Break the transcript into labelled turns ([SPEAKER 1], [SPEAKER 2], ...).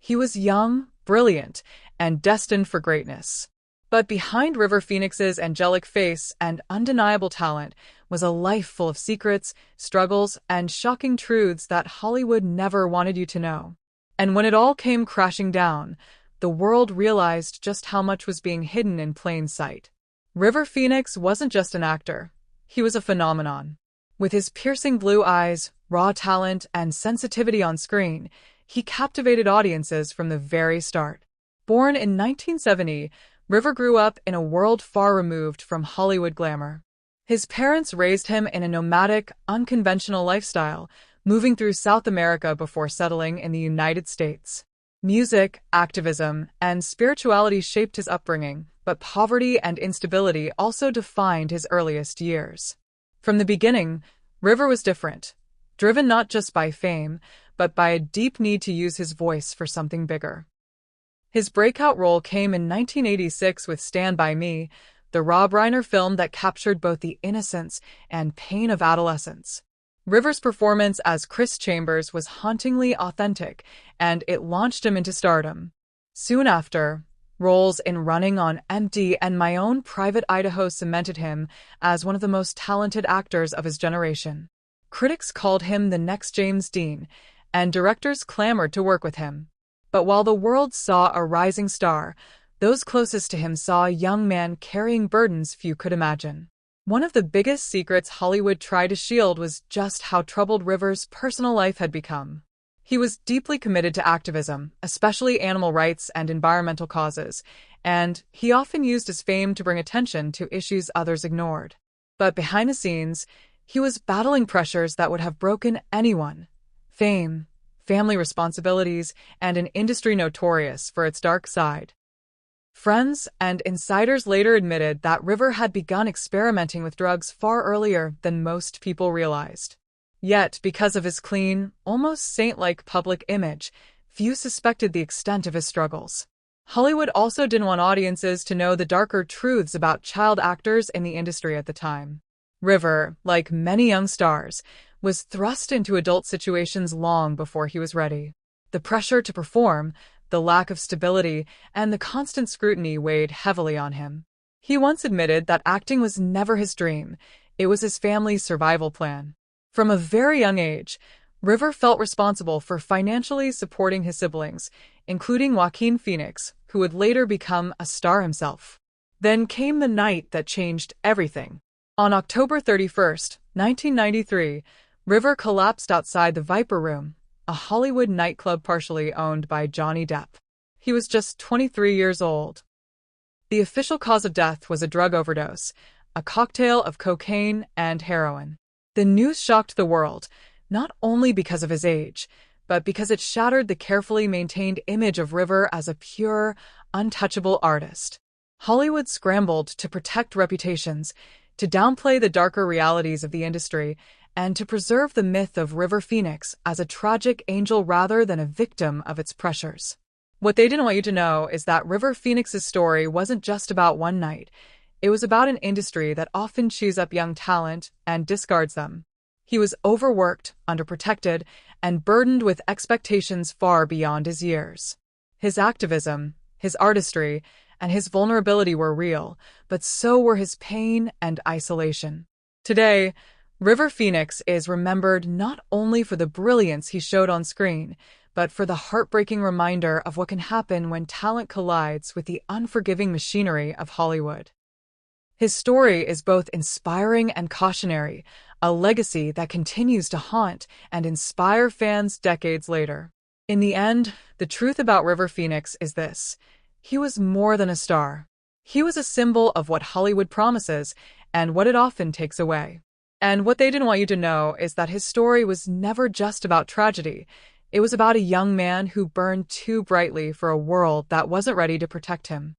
[SPEAKER 1] He was young, brilliant, and destined for greatness. But behind River Phoenix's angelic face and undeniable talent was a life full of secrets, struggles, and shocking truths that Hollywood never wanted you to know. And when it all came crashing down, the world realized just how much was being hidden in plain sight. River Phoenix wasn't just an actor. He was a phenomenon. With his piercing blue eyes, raw talent, and sensitivity on screen, he captivated audiences from the very start. Born in 1970, River grew up in a world far removed from Hollywood glamour. His parents raised him in a nomadic, unconventional lifestyle, moving through South America before settling in the United States. Music, activism, and spirituality shaped his upbringing, but poverty and instability also defined his earliest years. From the beginning, River was different, driven not just by fame, but by a deep need to use his voice for something bigger. His breakout role came in 1986 with Stand By Me, the Rob Reiner film that captured both the innocence and pain of adolescence. River's performance as Chris Chambers was hauntingly authentic, and it launched him into stardom. Soon after, roles in Running on Empty and My Own Private Idaho cemented him as one of the most talented actors of his generation. Critics called him the next James Dean, and directors clamored to work with him. But while the world saw a rising star, those closest to him saw a young man carrying burdens few could imagine. One of the biggest secrets Hollywood tried to shield was just how troubled River's personal life had become. He was deeply committed to activism, especially animal rights and environmental causes, and he often used his fame to bring attention to issues others ignored. But behind the scenes, he was battling pressures that would have broken anyone: fame, family responsibilities, and an industry notorious for its dark side. Friends and insiders later admitted that River had begun experimenting with drugs far earlier than most people realized. Yet, because of his clean, almost saint-like public image, few suspected the extent of his struggles. Hollywood also didn't want audiences to know the darker truths about child actors in the industry at the time. River, like many young stars, was thrust into adult situations long before he was ready. The pressure to perform, the lack of stability, and the constant scrutiny weighed heavily on him. He once admitted that acting was never his dream, it was his family's survival plan. From a very young age, River felt responsible for financially supporting his siblings, including Joaquin Phoenix, who would later become a star himself. Then came the night that changed everything. On October 31st, 1993, River collapsed outside the Viper Room, a Hollywood nightclub partially owned by Johnny Depp. He was just 23 years old. The official cause of death was a drug overdose, a cocktail of cocaine and heroin. The news shocked the world, not only because of his age, but because it shattered the carefully maintained image of River as a pure, untouchable artist. Hollywood scrambled to protect reputations, to downplay the darker realities of the industry, and to preserve the myth of River Phoenix as a tragic angel rather than a victim of its pressures. What they didn't want you to know is that River Phoenix's story wasn't just about one night. It was about an industry that often chews up young talent and discards them. He was overworked, underprotected, and burdened with expectations far beyond his years. His activism, his artistry, and his vulnerability were real, but so were his pain and isolation. Today, River Phoenix is remembered not only for the brilliance he showed on screen, but for the heartbreaking reminder of what can happen when talent collides with the unforgiving machinery of Hollywood. His story is both inspiring and cautionary, a legacy that continues to haunt and inspire fans decades later. In the end, the truth about River Phoenix is this: he was more than a star. He was a symbol of what Hollywood promises and what it often takes away. And what they didn't want you to know is that his story was never just about tragedy. It was about a young man who burned too brightly for a world that wasn't ready to protect him.